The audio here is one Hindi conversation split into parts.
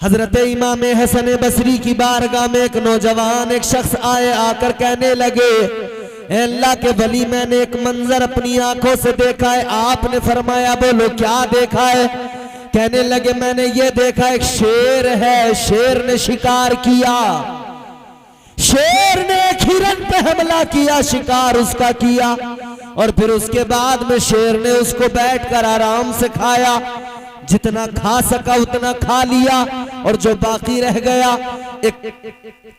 हजरत इमाम हसन बसरी की बारगाह में एक नौजवान एक शख्स आए, आकर कहने लगे, ए अल्लाह के वली, मैंने एक मंजर अपनी आंखों से देखा है। आपने फरमाया बोलो क्या देखा है? कहने लगे, मैंने ये देखा एक शेर है, शेर ने शिकार किया, शेर ने एक हिरन पे हमला किया, शिकार उसका किया, और फिर उसके बाद में शेर ने उसको बैठकर आराम से खाया, जितना खा सका उतना खा लिया, और जो बाकी रह गया एक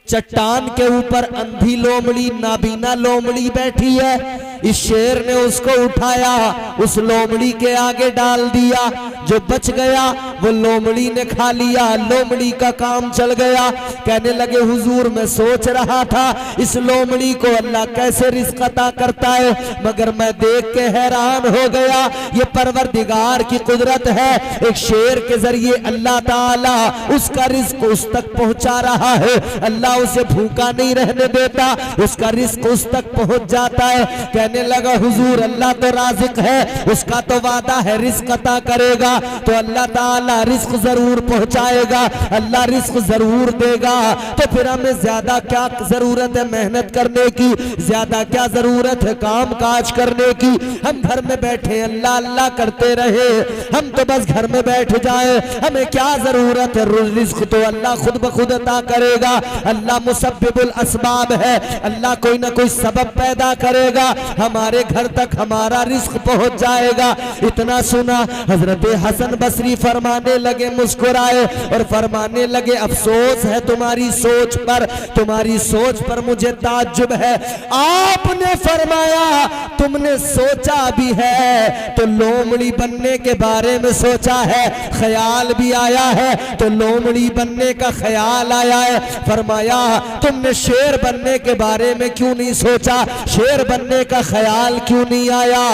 चट्टान के ऊपर अंधी लोमड़ी, नाबीना लोमड़ी बैठी है, इस शेर ने उसको उठाया, उस लोमड़ी के आगे डाल दिया, जो बच गया वो लोमड़ी ने खा लिया, लोमड़ी का काम चल गया। कहने लगे, हुजूर मैं सोच रहा था इस लोमड़ी को अल्लाह कैसे रिज़्क़ अता करता है, मगर मैं देख के हैरान हो गया, ये परवरदिगार की कुदरत है। एक शेर के जरिए अल्लाह ताला उसका रिज़्क़ उस तक पहुंचा रहा है, अल्लाह उसे भूखा नहीं रहने देता, उसका रिज़्क़ उस तक पहुंच जाता है। कहने लगा, हुजूर अल्लाह तो राज़िक़ है, उसका तो वादा है रिज़्क़ अता करेगा, तो अल्लाह ताला रिज़्क़ जरूर पहुंचाएगा, अल्लाह रिज़्क़ जरूर देगा। तो फिर हमें ज्यादा क्या जरूरत है मेहनत करने की, ज्यादा क्या जरूरत है काम काज करने की? हम घर में बैठे अल्लाह अल्लाह करते रहे, हम तो बस घर में बैठ जाए, हमें क्या जरूरत है? रिज़्क़ तो अल्लाह खुद ब खुद अता करेगा, अल्लाह मुसब्बिबुल असबाब है, अल्लाह कोई ना कोई सबब पैदा करेगा, हमारे घर तक हमारा रिज़्क़ पहुंच जाएगा। इतना सुना, हजरत हसन बसरी फरमाने लगे, मुस्कुराए और फरमाने लगे, अफसोस है तुम्हारी सोच पर, तुम्हारी सोच पर मुझे ताज्जुब है। आपने फरमाया तुमने सोचा भी है तो लोमड़ी बनने के बारे में सोचा है, ख्याल भी आया है तो लोमड़ी बनने का ख्याल आया है। फरमाया तुमने शेर बनने के बारे में क्यों नहीं सोचा, शेर बनने का ख्याल क्यों नहीं आया?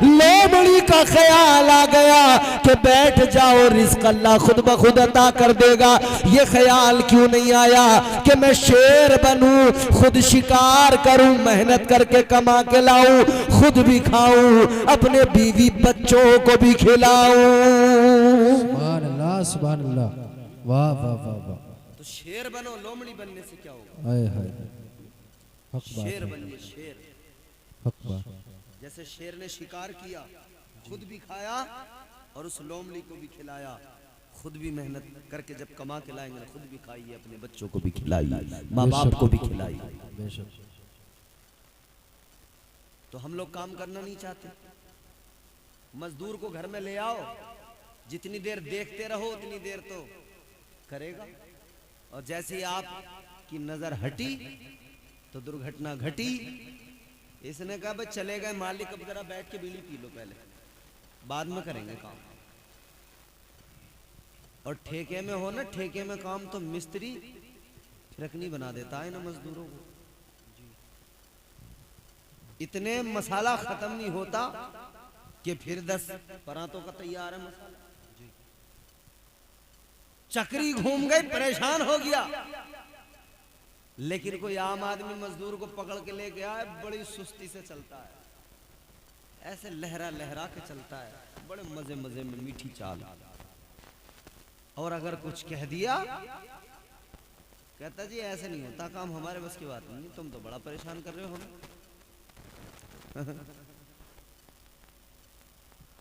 लोमड़ी का ख्याल आ गया कि बैठ जाओ रिज़्क़ अल्लाह खुद ब खुद अता कर देगा। ये ख्याल क्यों नहीं आया कि मैं शेर बनूं, खुद शिकार करूं, मेहनत करके कमा के लाऊं, खुद भी खाऊं, अपने बीवी बच्चों को भी खिलाऊं। सुभान अल्लाह, सुभान अल्लाह, वाह वाह वाह वाह। तो शेर बनो, लोमड़ी बनने से क्या होगा? हाय हाय, हक बात शेर है, बनिए, शेर। हक बात है। जैसे शेर ने शिकार किया, खुद भी खाया और उस लोमड़ी को भी खिलाया, खुद भी मेहनत करके जब कमा के लाएंगे खुद भी खाइए, अपने बच्चों को भी खिलाइए, माँ बाप को भी खिलाइए। बेशक। तो हम लोग काम करना नहीं चाहते, मजदूर को घर में ले आओ, जितनी देर देखते रहो उतनी देर तो करेगा, और जैसे ही आपकी नजर हटी तो दुर्घटना घटी। इसने कहा भाई चले गए मालिक, अब जरा बैठ के बीड़ी पी लो, पहले बाद में करेंगे काम। और ठेके में हो ना, ठेके में काम तो मिस्त्री फिरकनी बना देता है ना मजदूरों को। इतने मसाला खत्म नहीं होता कि फिर 10 परातों का तैयार है मसाला। चक्री घूम गई, परेशान हो गया, लेकिन कोई आम आदमी मजदूर को पकड़ के लेके आए, बड़ी सुस्ती से चलता है, ऐसे लहरा लहरा के चलता है, बड़े मजे मजे में, मीठी चाल। और अगर कुछ कह दिया, कहता जी ऐसे नहीं होता काम, हमारे बस की बात नहीं, तुम तो बड़ा परेशान कर रहे हो हमें।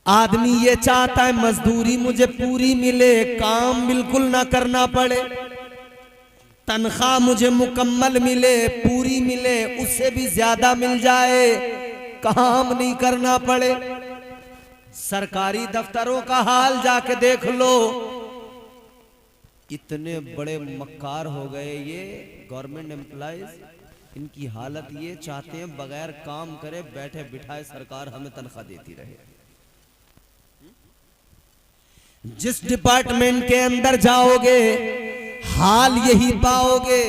आदमी ये चाहता है मजदूरी मुझे पूरी मिले, काम बिल्कुल ना करना पड़े, तनख्वाह मुझे मुकम्मल मिले, पूरी मिले, उससे भी ज्यादा मिल जाए, काम नहीं करना पड़े। सरकारी दफ्तरों का हाल जाके देख लो, इतने बड़े मक्कार हो गए ये गवर्नमेंट एम्प्लॉइज, इनकी हालत ये चाहते हैं बगैर काम करे बैठे बिठाए सरकार हमें तनख्वाह देती रहे। जिस डिपार्टमेंट के अंदर जाओगे हाल यही पाओगे,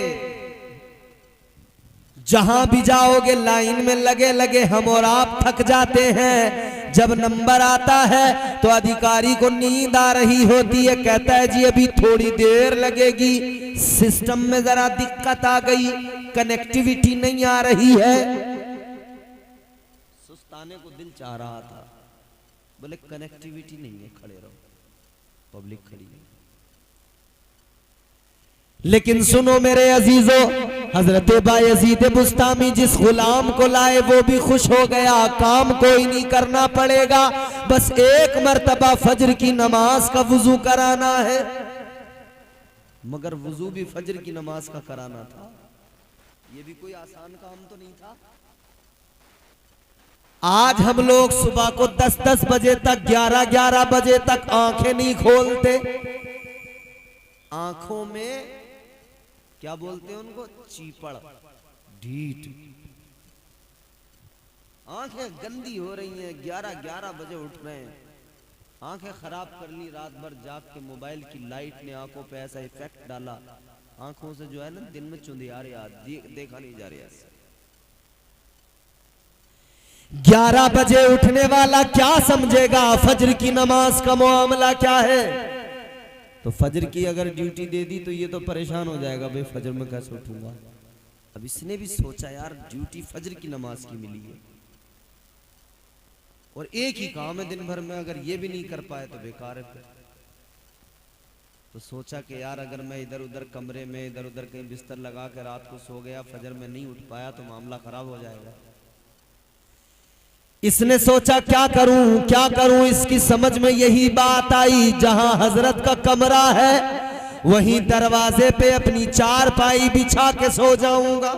जहां भी जाओगे लाइन में लगे लगे हम और आप थक जाते हैं। जब नंबर आता है तो अधिकारी को नींद आ रही होती है, कहता है जी अभी थोड़ी देर लगेगी, सिस्टम में जरा दिक्कत आ गई, कनेक्टिविटी नहीं आ रही है। सुस्ताने को दिल चाह रहा था, बोले कनेक्टिविटी नहीं है, खड़े रहो, पब्लिक खड़ी है। लेकिन सुनो मेरे अजीजों, हजरत बायजीद बुस्तामी जिस गुलाम को लाए वो भी खुश हो गया, काम कोई नहीं करना पड़ेगा, बस एक मर्तबा फजर की नमाज का वुजू कराना है। मगर वुजू भी फजर की नमाज का कराना था, ये भी कोई आसान काम तो नहीं था। आज हम लोग सुबह को 10-10 बजे तक, 11-11 बजे तक आंखें नहीं खोलते। आंखों में क्या बोलते हैं उनको, चीपड़, ढीठ, आंखें गंदी हो रही हैं, 11-11 बजे उठ रहे हैं, आंखें खराब कर ली, रात भर जाग के मोबाइल की लाइट ने आंखों पे ऐसा इफेक्ट डाला, आंखों से जो है ना दिन में चुंधियारे देखा नहीं जा रहा। 11 बजे उठने वाला क्या समझेगा फजर की नमाज का मामला क्या है। तो फजर की अगर ड्यूटी दे दी तो ये तो परेशान हो जाएगा, भाई फजर में कैसे उठूंगा। अब इसने भी सोचा यार ड्यूटी फजर की नमाज की मिली है और एक ही काम है दिन भर में, अगर ये भी नहीं कर पाए तो बेकार है फिर। तो सोचा कि यार अगर मैं इधर उधर कमरे में इधर उधर कहीं बिस्तर लगा के रात को सो गया, फजर में नहीं उठ पाया तो मामला खराब हो जाएगा। इसने सोचा क्या करूं, इसकी समझ में यही बात आई, जहां हजरत का कमरा है वहीं दरवाजे पे अपनी चारपाई बिछा के सो जाऊंगा।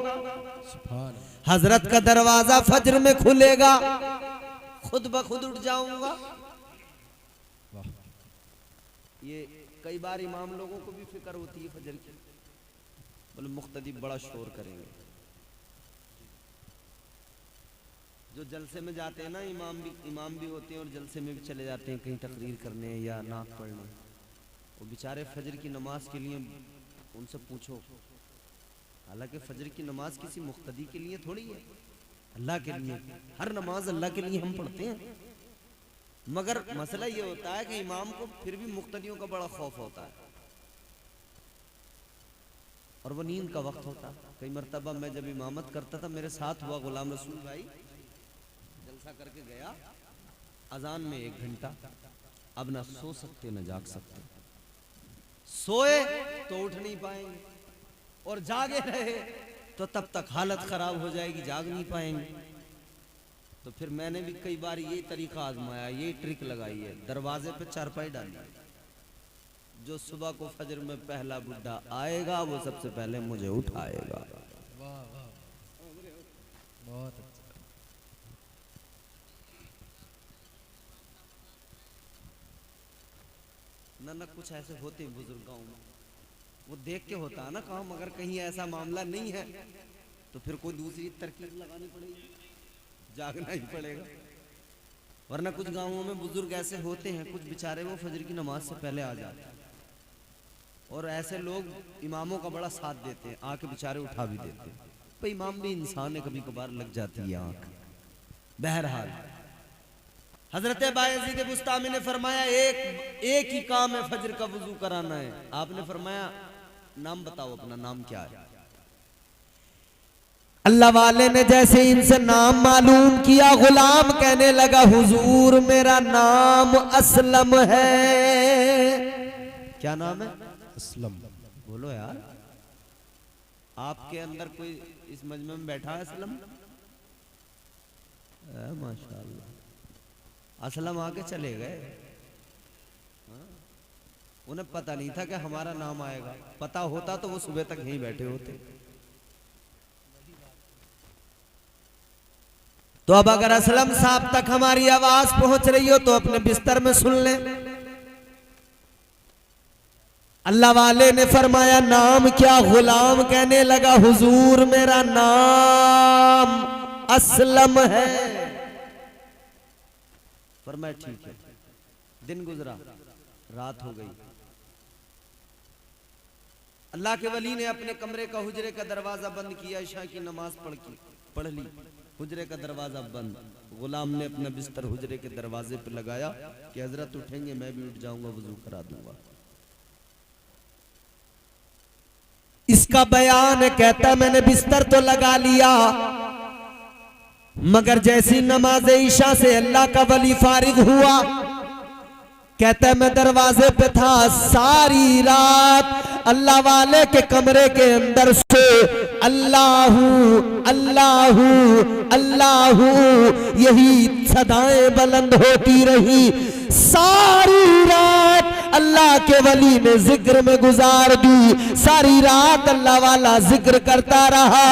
हजरत का दरवाजा फजर में खुलेगा, खुद ब खुद उठ जाऊंगा। ये कई बार इमाम लोगों को भी फिक्र होती है फजर की, बोले मुख्तदी बड़ा शोर करेंगे। जो जलसे में जाते हैं ना, इमाम भी होते हैं और जलसे में भी चले जाते हैं कहीं तकरीर करने या नात पढ़ने, वो बेचारे फजर की नमाज के लिए उनसे पूछो। हालांकि फजर की नमाज किसी मुख्तदी के लिए थोड़ी है, अल्लाह के लिए, हर नमाज अल्लाह के लिए हम पढ़ते हैं। मगर मसला ये होता है कि इमाम को फिर भी मुख्तदियों का बड़ा खौफ होता है और वो नींद का वक्त होता है। कई मरतबा मैं जब इमामत करता था, मेरे साथ हुआ, गुलाम रसूल भाई जलसा करके गया, अजान में 1 घंटा, अब ना सो सकते ना जाग सकते, सोए तो उठ नहीं पाएंगे और जागे रहे तो तब तक हालत खराब हो जाएगी, जाग नहीं पाएंगे। तो फिर मैंने भी कई बार ये तरीका आजमाया, ये ट्रिक लगाई है, दरवाजे पे चारपाई डाली, जो सुबह को फजर में पहला बुड्ढा आएगा वो सबसे पहले मुझे उठाएगा। बहुत अच्छा। ना कुछ ऐसे होते हैं बुजुर्ग गाँव में, वो देख के होता है ना काम। अगर कहीं ऐसा मामला नहीं है तो फिर कोई दूसरी तरकीब लगानी पड़ेगी, जागना ही पड़ेगा। वरना कुछ गांवों में बुजुर्ग ऐसे होते हैं, कुछ बेचारे वो फजर की नमाज से पहले आ जाते हैं और ऐसे लोग इमामों का बड़ा साथ देते हैं, आके बेचारे उठा भी देते हैं। तो इमाम भी इंसान है, कभी कभार लग जाती है आंख। बहरहाल हजरत बायजीद बुस्तामी ने फरमाया एक ही काम है, फजर का वुजू कराना है। आपने फरमाया नाम बताओ, अपना नाम क्या है। अल्लाह वाले ने जैसे इनसे नाम मालूम किया, गुलाम कहने लगा हुजूर मेरा नाम असलम है। क्या नाम है? असलम। बोलो यार, आपके अंदर कोई इस मजमे में बैठा है असलम? माशाअल्लाह, असलम आके चले गए। उन्हें पता नहीं था कि हमारा नाम आएगा, पता होता तो वो सुबह तक यहीं बैठे होते। तो अब अगर असलम साहब तक हमारी आवाज पहुंच रही हो तो अपने बिस्तर में सुन ले। अल्लाह वाले ने फरमाया नाम क्या? गुलाम कहने लगा हुजूर मेरा नाम असलम है। फरमाया ठीक है। दिन गुजरा, रात हो गई। अल्लाह के वली ने अपने कमरे का हुजरे का दरवाजा बंद किया, इशा की नमाज पढ़ ली, हुजरे का दरवाजा बंद। गुलाम ने अपना बिस्तर हुजरे के दरवाजे पर लगाया कि हजरत उठेंगे मैं भी उठ जाऊंगा, वजू करा दूंगा। इसका बयान है, कहता मैंने बिस्तर तो लगा लिया, मगर जैसी नमाज ईशा से अल्लाह का वली फारिग हुआ, कहता है मैं दरवाजे पे था सारी रात, अल्लाह वाले के कमरे के अंदर से अल्लाहू अल्लाहू अल्लाहू यही सदाएं बुलंद होती रही। सारी रात अल्लाह के वली ने जिक्र में गुजार दी, सारी रात अल्लाह वाला जिक्र करता रहा।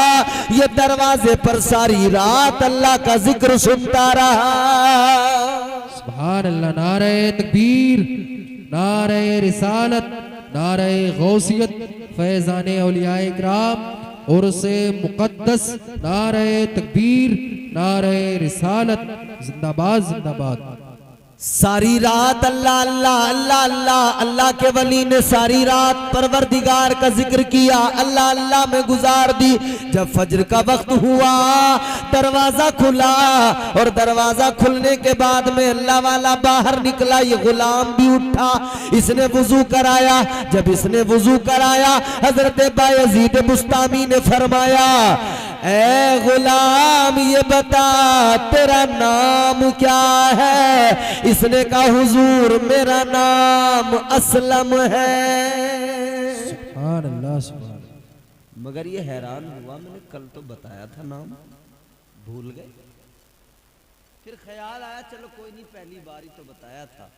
ये दरवाजे पर सारी रात अल्लाह का जिक्र सुनता रहा। सुभान अल्लाह। नारे तकबीर, नारे रिसालत, नारे गौसियत, फैजाने औलियाए इकराम और उसे मुकद्दस, नारे तकबीर, नारे रिसालत, जिंदाबाद जिंदाबाद। सारी रात अल्लाह अल्लाह अल्लाह अल्लाह अल्लाह के वली ने सारी रात परवरदिगार का जिक्र किया, अल्लाह अल्लाह में गुजार दी। जब फजर का वक्त हुआ दरवाजा खुला और दरवाजा खुलने के बाद में अल्लाह वाला बाहर निकला। ये गुलाम भी उठा, इसने वुजू कराया। जब इसने वुजू कराया हजरत बायजीद बुस्तामी ने फरमाया, ए गुलाम ये बता तेरा नाम क्या है? इसने कहा हुजूर मेरा नाम असलम है। सुभान अल्लाह सुभान। मगर ये हैरान हुआ, मैंने कल तो बताया था नाम, भूल गए। फिर ख्याल आया चलो कोई नहीं, पहली बार ही तो बताया था,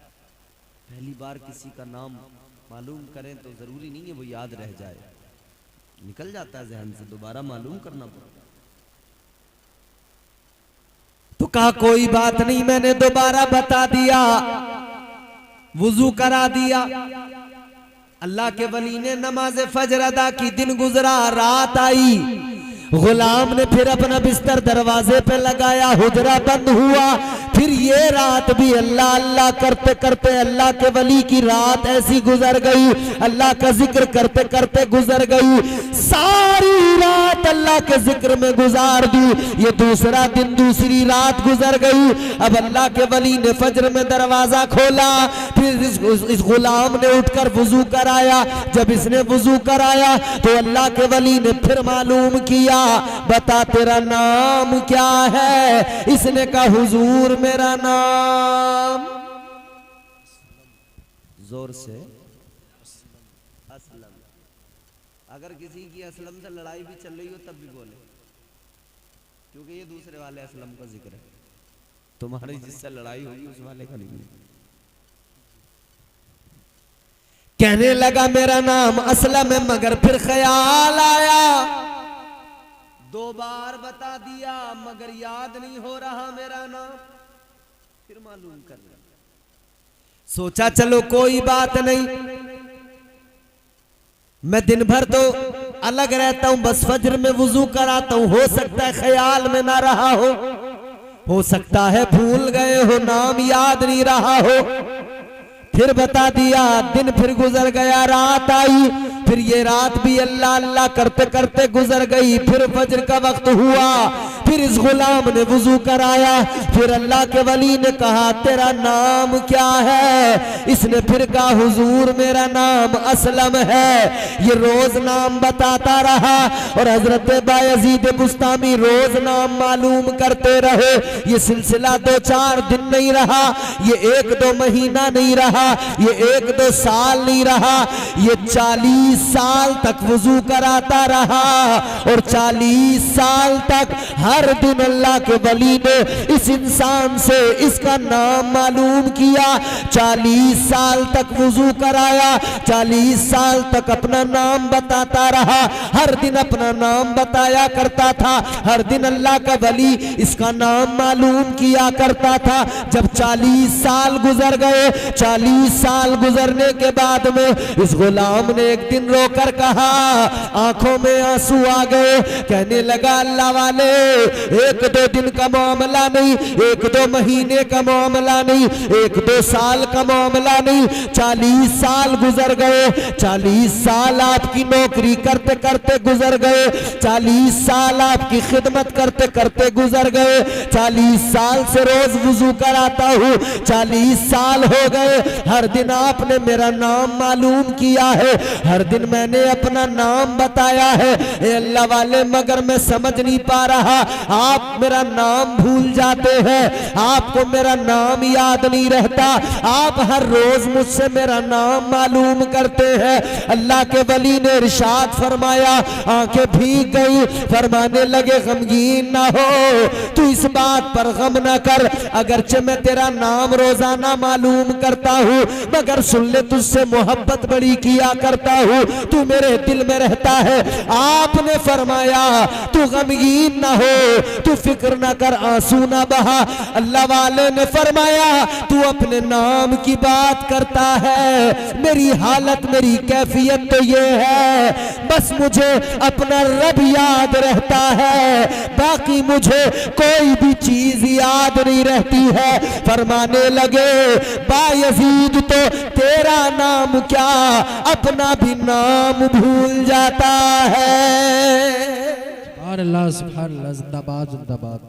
पहली बार किसी का नाम मालूम करें तो जरूरी नहीं है वो याद रह जाए, निकल जाता है जहन से, दोबारा मालूम करना पड़ता। तो कहा कोई बात नहीं, मैंने दोबारा बता दिया, वुजू करा दिया। अल्लाह के वली ने नमाज फजर अदा की, दिन गुजरा, रात आई। गुलाम ने फिर अपना बिस्तर दरवाजे पे लगाया, हुजरा बंद हुआ। फिर ये रात भी अल्लाह अल्लाह करते करते अल्लाह के वली की रात ऐसी गुजर गई, अल्लाह का जिक्र करते करते गुजर गई। सारी रात अल्लाह के जिक्र में गुजार दी। ये दूसरा दिन, दूसरी रात गुजर गई। अब अल्लाह के वली ने फजर में दरवाजा खोला, फिर इस गुलाम ने उठकर वुजू कराया। जब इसने वुजू कराया तो अल्लाह के वली ने फिर मालूम किया, बता तेरा नाम क्या है? इसने कहा हुजूर मेरा नाम, जोर से असलम। अगर किसी की असलम से लड़ाई भी चल रही हो तब भी बोले, क्योंकि ये दूसरे वाले असलम का जिक्र है, तुम्हारी जिससे लड़ाई होगी उस वाले का नहीं। कहने लगा मेरा नाम असलम है, मगर फिर ख्याल आया, दो बार बता दिया मगर याद नहीं हो रहा मेरा नाम, फिर मालूम कर लिया। सोचा चलो कोई बात नहीं, मैं दिन भर तो अलग रहता हूं, बस फजर में वुजू कराता हूं, हो सकता है ख्याल में ना रहा हो सकता है भूल गए हो, नाम याद नहीं रहा हो। फिर बता दिया, दिन फिर गुजर गया, रात आई, फिर ये रात भी अल्लाह अल्लाह करते करते गुजर गई। फिर फजर का वक्त हुआ, फिर इस गुलाम ने वुजू कराया। फिर अल्लाह के वली ने कहा तेरा नाम क्या है? इसने फिर कहा हुजूर मेरा नाम असलम है। ये रोज नाम बताता रहा और हजरत बायजीद बुस्तामी रोज नाम मालूम करते रहे। ये सिलसिला 2-4 दिन नहीं रहा, ये 1-2 महीना नहीं रहा, ये 1-2 साल नहीं रहा, ये 40 साल तक वुजू कराता रहा। और 40 साल तक हर दिन अल्लाह के वली ने इस इंसान से इसका नाम मालूम किया। 40 साल तक वुजू कराया, 40 साल तक अपना नाम बताता रहा, हर दिन अपना नाम बताया करता था, हर दिन अल्लाह का वली इसका नाम मालूम किया करता था। जब 40 साल गुजर गए, 40 साल गुजरने के बाद में इस गुलाम ने एक दिन रोकर कहा, आंखों में आंसू आ गए, कहने लगा अल्लाह वाले 1-2 दिन का मामला नहीं, 1-2 महीने का मामला नहीं, 1-2 साल का मामला नहीं, 40 साल गुजर गए। 40 साल आपकी नौकरी करते करते गुजर गए, 40 साल आपकी खिदमत करते करते गुजर गए, 40 साल से रोज वुजू कराता हूँ, 40 साल हो गए, हर दिन आपने मेरा नाम मालूम किया है, हर दिन मैंने अपना नाम बताया है। ए अल्लाह वाले, मगर मैं समझ नहीं पा रहा आप मेरा नाम भूल जाते हैं, आपको मेरा नाम याद नहीं रहता, आप हर रोज मुझसे मेरा नाम मालूम करते हैं। अल्लाह के वली ने इरशाद फरमाया, आंखें भीग गई, फरमाने लगे गमगीन ना हो, तू इस बात पर गम ना कर, अगरचे मैं तेरा नाम रोजाना मालूम करता हूँ, मगर सुन ले तुझसे मोहब्बत बड़ी किया करता हूँ, तू मेरे दिल में रहता है। आपने फरमाया तू गमगीन ना हो, तू फिक्र ना कर, आंसू ना बहा। अल्लाह वाले ने फरमाया तू अपने नाम की बात करता है, मेरी हालत मेरी कैफियत तो ये है, बस मुझे अपना रब याद रहता है, बाकी मुझे कोई भी चीज याद नहीं रहती है। फरमाने लगे बायजीद तो तेरा नाम क्या अपना भी नाम भूल जाता है। सुभान अल्लाह, सुभान अल्लाह, जिंदाबाद जिंदाबाद।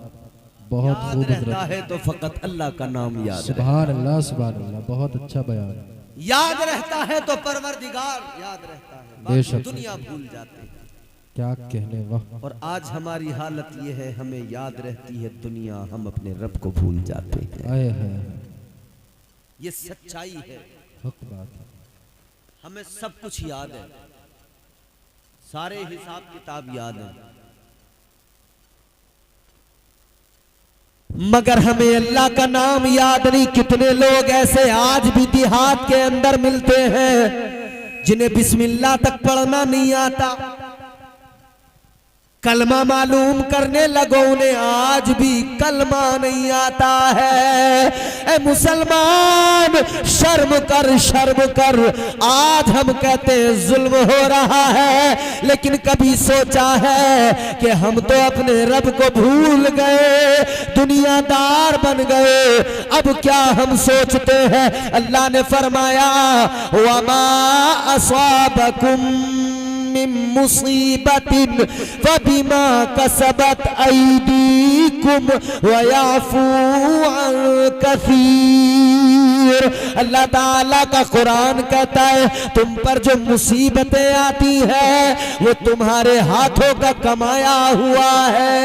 बहुत याद खूब रहता है तो फकत अल्लाह का नाम याद रहता सुभान अल्लाह, सुभान अल्लाह, बहुत अच्छा बयान। है। याद रहता है तो परवरदिगार याद रहता है, बाकी बेशक। दुनिया भूल जाते हैं। क्या कहने, वाह। और आज हमारी हालत ये है, हमें याद रहती है दुनिया, हम अपने रब को भूल जाते हैं। आए है, ये सच्चाई है, हक बात है। हमें सब कुछ याद है, सारे हिसाब किताब याद है, मगर हमें अल्लाह का नाम याद नहीं। कितने लोग ऐसे आज भी देहात के अंदर मिलते हैं जिन्हें बिस्मिल्लाह तक पढ़ना नहीं आता, कलमा मालूम करने लगो उन्हें आज भी कलमा नहीं आता है। ए मुसलमान शर्म कर, शर्म कर। आज हम कहते हैं जुल्म हो रहा है, लेकिन कभी सोचा है कि हम तो अपने रब को भूल गए, दुनियादार बन गए। अब क्या हम सोचते हैं? अल्लाह ने फरमाया वमा अस्वाबकुम मिन मुसीबतिन फबिमा कसबत ऐदीकुम वयाफू अन कसीर। अल्लाह ताला का कुरान कहता है तुम पर जो मुसीबतें आती हैं वो तुम्हारे हाथों का कमाया हुआ है।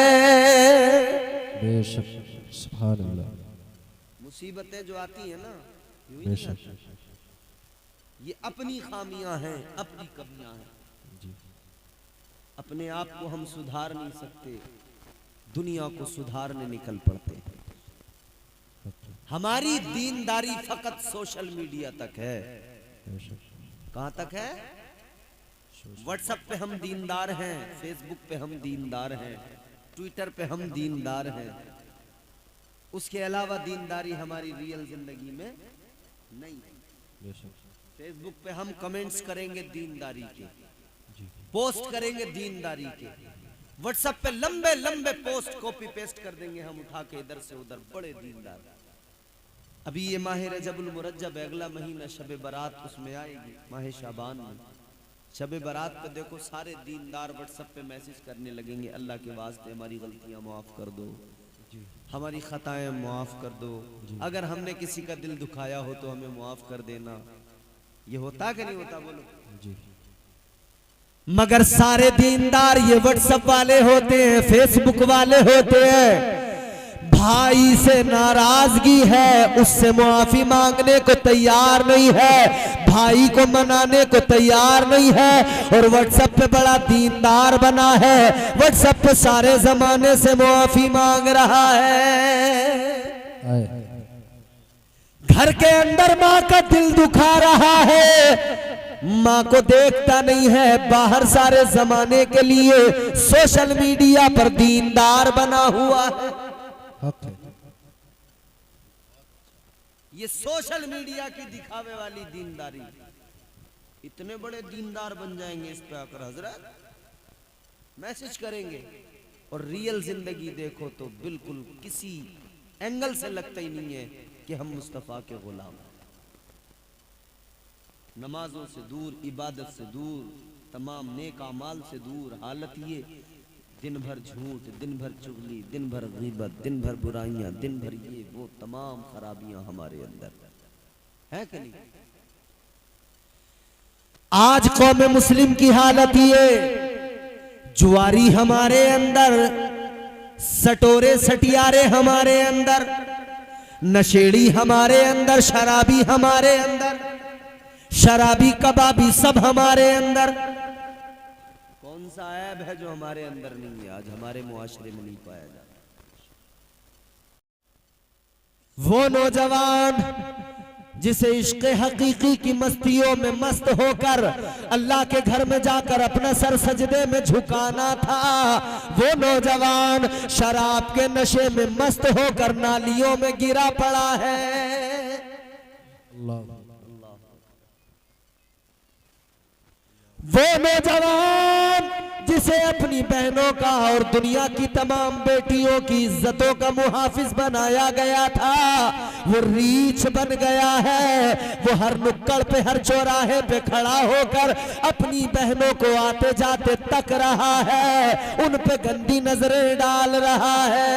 बेशक, सुभान अल्लाह। मुसीबतें जो आती है ना, बेशक, ये अपनी खामियां हैं, अपनी कमियां हैं। अपने आप को हम सुधार नहीं सकते, दुनिया को सुधारने निकल पड़ते हैं। हमारी दीनदारी फकत सोशल मीडिया तक है। कहां तक है? व्हाट्सएप पे हम दीनदार हैं, फेसबुक पे हम दीनदार हैं, ट्विटर पे हम दीनदार हैं, उसके अलावा दीनदारी हमारी रियल जिंदगी में नहीं है। फेसबुक पे हम कमेंट्स करेंगे दीनदारी के, पोस्ट करेंगे दीनदारी के, व्हाट्सएप पे लंबे लंबे पोस्ट कॉपी पेस्ट कर देंगे हम उठा के इधर से उधर, बड़े दीनदार। अभी ये माह रजबुल मुरज्जब अगला महीना शब बारात उसमें आएगी, माह शाबान में शब बारात पे देखो सारे दीनदार व्हाट्सएप पे मैसेज करने लगेंगे अल्लाह के वास्ते हमारी गलतियां माफ कर दो, हमारी खताएं माफ कर दो, अगर हमने किसी का दिल दुखाया हो तो हमें माफ कर देना। ये होता कि नहीं होता? बोलो जी। मगर सारे दीनदार ये व्हाट्सएप वाले होते हैं, फेसबुक वाले होते हैं। भाई से नाराजगी है, उससे मुआफी मांगने को तैयार नहीं है, भाई को मनाने को तैयार नहीं है, और व्हाट्सएप पे बड़ा दीनदार बना है, व्हाट्सएप पे सारे जमाने से मुआफी मांग रहा है। घर के अंदर माँ का दिल दुखा रहा है, माँ को देखता नहीं है, बाहर सारे जमाने के लिए सोशल मीडिया पर दीनदार बना हुआ है। ये सोशल मीडिया की दिखावे वाली दीनदारी, इतने बड़े दीनदार बन जाएंगे इस पे आकर हजरत मैसेज करेंगे, और रियल जिंदगी देखो तो बिल्कुल किसी एंगल से लगता ही नहीं है कि हम मुस्तफा के गुलाम हैं। नमाजों से दूर, इबादत से दूर, तमाम नेक अमाल से दूर, हालत ये दिन भर झूठ, दिन भर चुगली, दिन भर गीबत, दिन भर बुराइयां, दिन भर ये वो तमाम खराबियां हमारे अंदर है कि नहीं? आज कौम मुस्लिम की हालत ये, जुआरी हमारे अंदर सटोरे सटियारे हमारे अंदर, नशेड़ी हमारे अंदर, शराबी हमारे अंदर, शराबी कबाबी सब हमारे अंदर। कौन सा ऐब है जो हमारे अंदर नहीं है, आज हमारे मुआशरे में नहीं पाया जाता। वो नौजवान जिसे इश्क हकीकी की मस्तियों में मस्त होकर अल्लाह के घर में जाकर अपना सर सजदे में झुकाना था, वो नौजवान शराब के नशे में मस्त होकर नालियों में गिरा पड़ा है। अल्लाह वो नौजवान जिसे अपनी बहनों का और दुनिया की तमाम बेटियों की इज्जतों का मुहाफिज बनाया गया था, वो रीछ बन गया है। वो हर नुक्कड़ पे, हर चौराहे पे खड़ा होकर अपनी बहनों को आते जाते तक रहा है, उन पे गंदी नजरें डाल रहा है।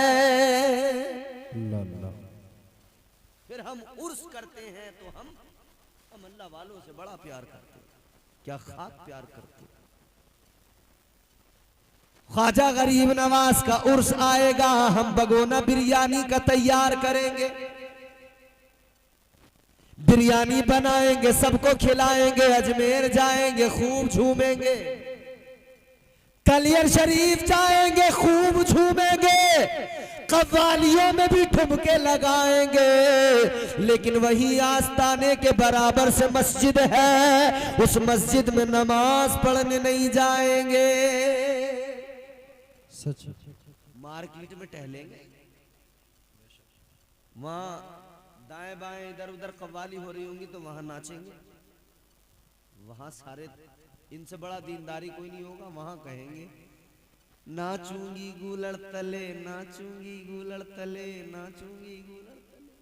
अल्लाह। फिर हम उर्स करते हैं तो हम अल्लाह वालों से बड़ा प्यार करते हैं, क्या खास प्यार करते हैं। ख्वाजा गरीब नवाज का उर्स आएगा, हम बगोना बिरयानी का तैयार करेंगे, बिरयानी बनाएंगे, सबको खिलाएंगे, अजमेर जाएंगे, खूब झूमेंगे, कलियर शरीफ जाएंगे, खूब झूमेंगे, कव्वालियों में भी ठुमके लगाएंगे। लेकिन वही आस्ताने के बराबर से मस्जिद है, उस मस्जिद में नमाज पढ़ने नहीं जाएंगे। सच। मार्केट में टहलेंगे, वहां दाएं बाएं इधर उधर कव्वाली हो रही होंगी तो वहां नाचेंगे। वहां सारे, इनसे बड़ा दीनदारी कोई नहीं होगा। वहां कहेंगे नाचूंगी गूलड़ तले, नाचूंगी गूलड़ तले, नाचूंगी गूलड़ तले।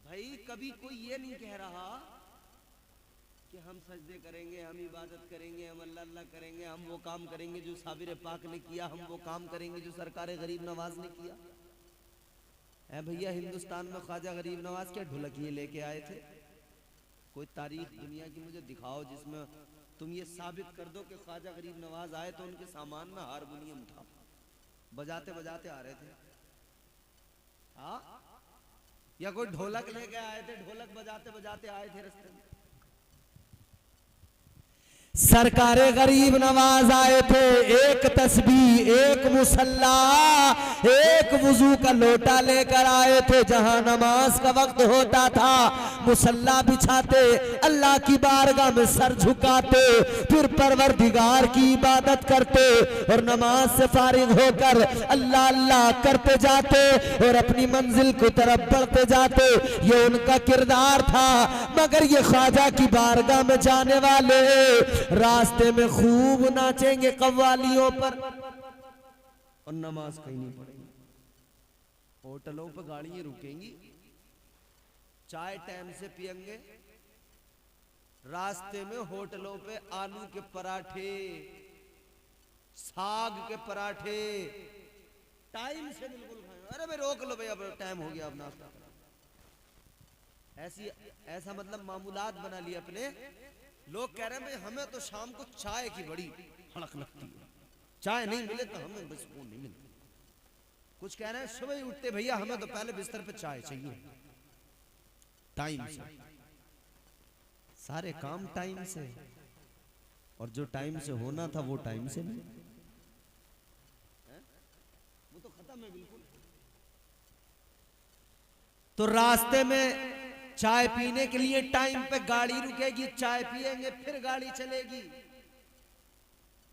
भाई कभी कोई ये नहीं कह रहा कि हम सजदे करेंगे, हम इबादत करेंगे, हम अल्लाह अल्लाह करेंगे, हम वो काम करेंगे जो साबिर पाक ने किया, हम वो काम करेंगे जो सरकार गरीब नवाज ने किया है। भैया हिंदुस्तान में ख्वाजा गरीब नवाज क्या ढोलकिये लेके आए थे? कोई तारीख दुनिया की मुझे दिखाओ जिसमें तुम ये साबित कर दो कि ख्वाजा गरीब नवाज आए तो उनके सामान में हारमोनियम था, बजाते बजाते आ रहे थे। हाँ, या कोई ढोलक लेके आए थे, ढोलक बजाते बजाते आए थे रास्ते में? सरकारे गरीब नवाज आए थे, एक तस्बीह, एक मुसल्ला, एक वुजू का लोटा लेकर आए थे। जहां नमाज का वक्त होता था मुसल्ला बिछाते, अल्लाह की बारगाह में सर झुकाते, फिर परवरदिगार की इबादत करते और नमाज से फारिग होकर अल्लाह अल्लाह करते जाते और अपनी मंजिल की तरफ बढ़ते जाते। ये उनका किरदार था। मगर ये ख्वाजा की बारगाह में जाने वाले रास्ते में खूब नाचेंगे कव्वालियों पर और नमाज कहीं नहीं पढ़ेंगे। होटलों पर गाड़ियां रुकेंगी, चाय टाइम से पियेंगे, रास्ते में होटलों पे आलू के पराठे, साग के पराठे टाइम से बिल्कुल खाएंगे। अरे भाई रोक लो भैया, टाइम हो गया, अब नाश्ता। ऐसा मतलब मामूलात बना लिए अपने। लोग कह रहे हैं भाई हमें तो शाम को चाय की बड़ी हड़क लगती है, चाय नहीं मिले तो हमें बस सुकून नहीं मिलता। कुछ कह रहे हैं सुबह ही उठते भैया हमें तो पहले बिस्तर पे चाय चाहिए, टाइम से, सारे काम टाइम से, और जो टाइम से होना था वो टाइम से नहीं, वो तो खत्म है बिल्कुल। तो रास्ते में चाय पीने के लिए टाइम पे गाड़ी रुकेगी, चाय पिएंगे, फिर गाड़ी चलेगी।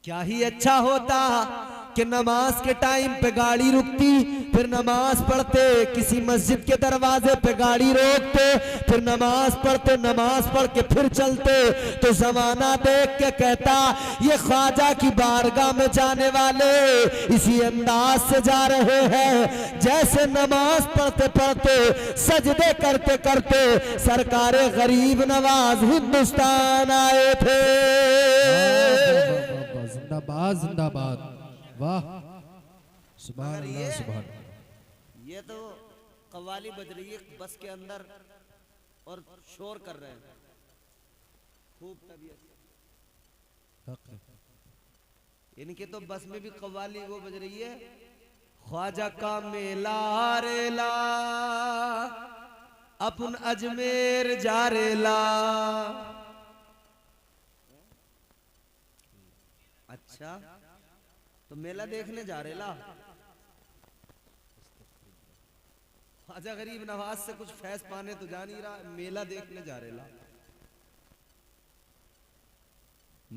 क्या ही अच्छा होता कि नमाज के टाइम पे गाड़ी रुकती, फिर नमाज पढ़ते, किसी मस्जिद के दरवाजे पे गाड़ी रोकते, फिर नमाज पढ़ते, नमाज पढ़ के फिर चलते। तो जमाना देख के कहता ये ख्वाजा की बारगाह में जाने वाले इसी अंदाज से जा रहे हैं जैसे नमाज पढ़ते पढ़ते, सजदे करते करते सरकारे गरीब नवाज हिंदुस्तान आए थे। जिंदाबाद जिंदाबाद, वाह सुभान अल्लाह सुभान। ये तो कव्वाली बज रही है बस के अंदर और शोर कर रहे हैं खूब तबीयत। इनके तो बस में भी कव्वाली वो बज रही है, ख्वाजा का मेला रेला अपन अजमेर जा रेला। अच्छा, तो मेला देखने जा रेला। ख्वाजा गरीब नवाज से कुछ फैज पाने तो जा नहीं रहा, मेला देखने जा रेला।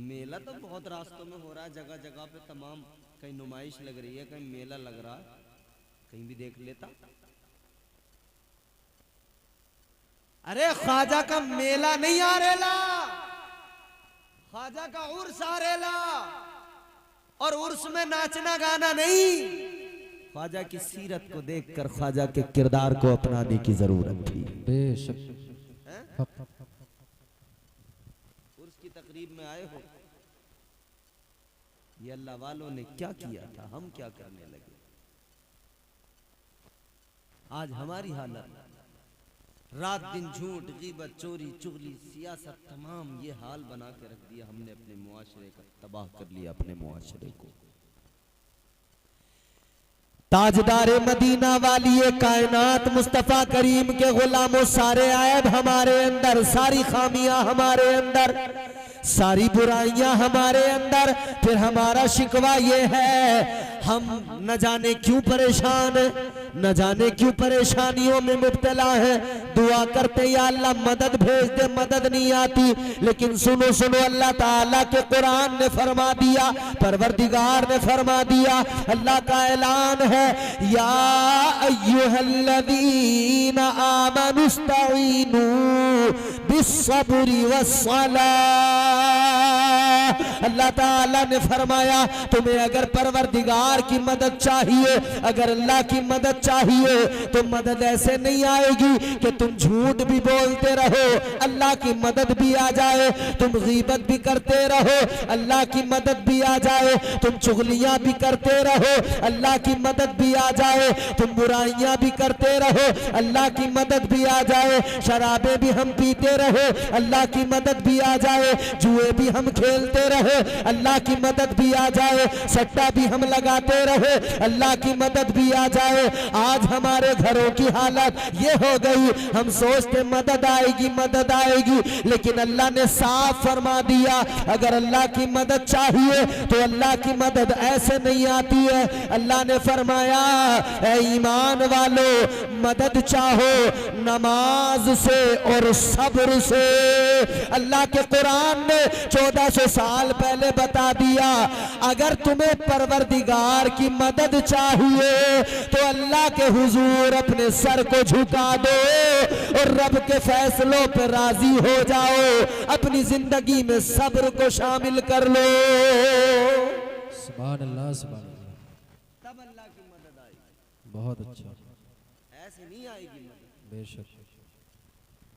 मेला तो बहुत रास्तों में हो रहा है, जगह जगह पे तमाम, कहीं नुमाइश लग रही है, कहीं मेला लग रहा है, कहीं भी देख लेता। अरे ख्वाजा का मेला नहीं आ रेला, ख्वाजा का उर्स आ रेला, और उर्स में नाचना गाना नहीं, ख्वाजा की सीरत को देखकर ख्वाजा के किरदार को अपनाने की जरूरत थी। बेशक उर्स की तकरीब में आए हो, ये अल्लाह वालों ने क्या किया था, हम क्या करने लगे। आज हमारी हालत, रात दिन झूठ, गीबत, चोरी, चुगली, सियासत, तमाम ये हाल बना के रख दिया हमने, अपने मुआशरे का तबाह कर लिया अपने मुआशरे को। ताजदारे मदीना वाली ये कायनात मुस्तफा करीम के गुलामों, सारे ऐब हमारे अंदर, सारी खामियां हमारे अंदर, सारी बुराइयां हमारे अंदर, फिर हमारा शिकवा ये है हम न जाने क्यों परेशान, न जाने क्यों परेशानियों में मुब्तला है। दुआ करते या अल्लाह मदद भेज दे, मदद नहीं आती। लेकिन सुनो सुनो, अल्लाह ताला के कुरान ने फरमा दिया, परवरदिगार ने फरमा दिया, अल्लाह का ऐलान है, या अय्युहल्लज़ीना आमनुस्तईनु बिस्सब्रि वस्सलाह। अल्लाह ताला ने फरमाया, तुम्हें अगर परवरदिगार की मदद चाहिए, अगर अल्लाह की मदद चाहिए, तो मदद ऐसे नहीं आएगी कि तुम झूठ भी बोलते रहो, अल्लाह की मदद भी आ जाए, तुम गीबत भी करते रहो, अल्लाह की मदद भी आ जाए, तुम चुगलियां भी करते रहो, अल्लाह की मदद भी आ जाए, तुम बुराइयां भी करते रहो, अल्लाह की मदद भी आ जाए, शराबें भी हम पीते रहो, अल्लाह की मदद भी आ जाए, जुए भी हम खेलते रहे, अल्लाह की मदद भी आ जाए, सट्टा भी हम लगाते रहे, अल्लाह की मदद भी आ जाए। आज हमारे घरों की हालत ये हो गई, हम सोचते मदद आएगी, मदद आएगी, लेकिन अल्लाह ने साफ फरमा दिया, अगर अल्लाह की मदद चाहिए तो अल्लाह की मदद ऐसे नहीं आती है। अल्लाह ने फरमाया, ऐ ईमान वालो, मदद चाहो नमाज से और सब्र से। अल्लाह के कुरान ने 1400 साल पहले बता दिया, अगर तुम्हें परवरदिगार की मदद चाहिए तो अल्लाह के हुजूर अपने सर को झुका दो और रब के फैसलों पर राजी हो जाओ, अपनी जिंदगी में सब्र को शामिल कर लो। सुभान अल्लाह, सुभान अल्लाह, तब अल्लाह की मदद आएगी। बहुत अच्छा, ऐसे नहीं आएगी मदद। बेशक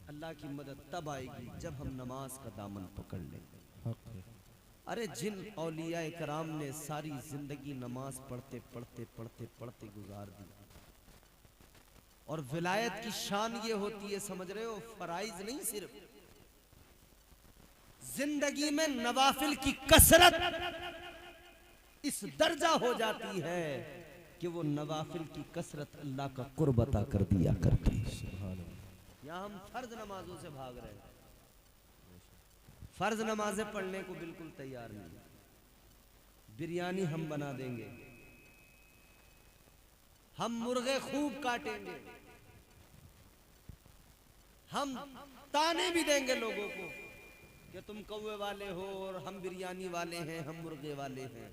अल्लाह की मदद तब आएगी जब हम नमाज का दामन पकड़ लेंगे। हक है। अरे जिन औलिया कराम ने सारी जिंदगी नमाज पढ़ते पढ़ते पढ़ते पढ़ते गुजार दी, और विलायत की शान ये होती है, समझ रहे हो, फराइज नहीं, सिर्फ जिंदगी में नवाफिल की कसरत इस दर्जा हो जाती है कि वो नवाफिल की कसरत अल्लाह का कुर्ब अता कर दिया करती है। यहाँ हम फर्ज नमाजों से भाग रहे हैं, फर्ज नमाजें पढ़ने को बिल्कुल तैयार नहीं। बिरयानी हम बना देंगे, हम मुर्गे खूब काटेंगे, हम ताने भी देंगे लोगों को कि तुम कौवे वाले हो और हम बिरयानी वाले हैं, हम मुर्गे वाले हैं।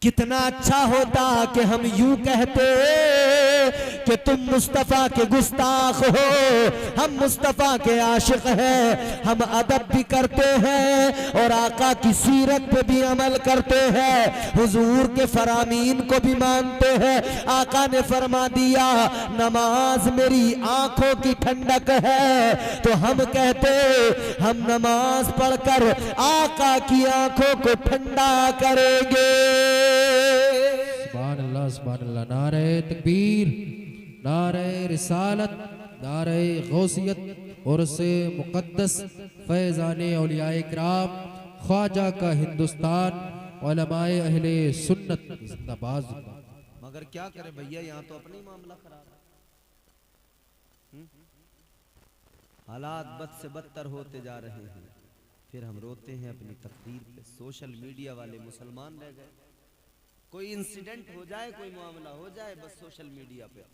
कितना अच्छा होता कि हम यूं कहते कि तुम मुस्तफा के गुस्ताख हो, हम मुस्तफा के आशिक हैं, हम अदब भी करते हैं और आका की सीरत पे भी अमल करते हैं, हुजूर के फरामीन को भी मानते हैं। आका ने फरमा दिया, नमाज मेरी आंखों की ठंडक है, तो हम कहते हम नमाज पढ़कर आका की आंखों को ठंडा करेंगे। सुभान अल्लाह, सुभान अल्लाह। नारे तकबीर, नारे रिसालत, नारे गौसियत और से मुक़द्दस फैज़ाने औलियाए किराम ख्वाजा का हिंदुस्तान, उलमाए अहले सुन्नत जिंदाबाद। मगर क्या करें भैया, यहाँ तो अपना ही मामला खराब है। हालात बद से बदतर होते जा रहे हैं, फिर हम रोते हैं अपनी तकदीर पे। सोशल मीडिया वाले मुसलमान रह गए। कोई इंसिडेंट हो जाए, कोई मामला हो जाए, बस सोशल मीडिया पे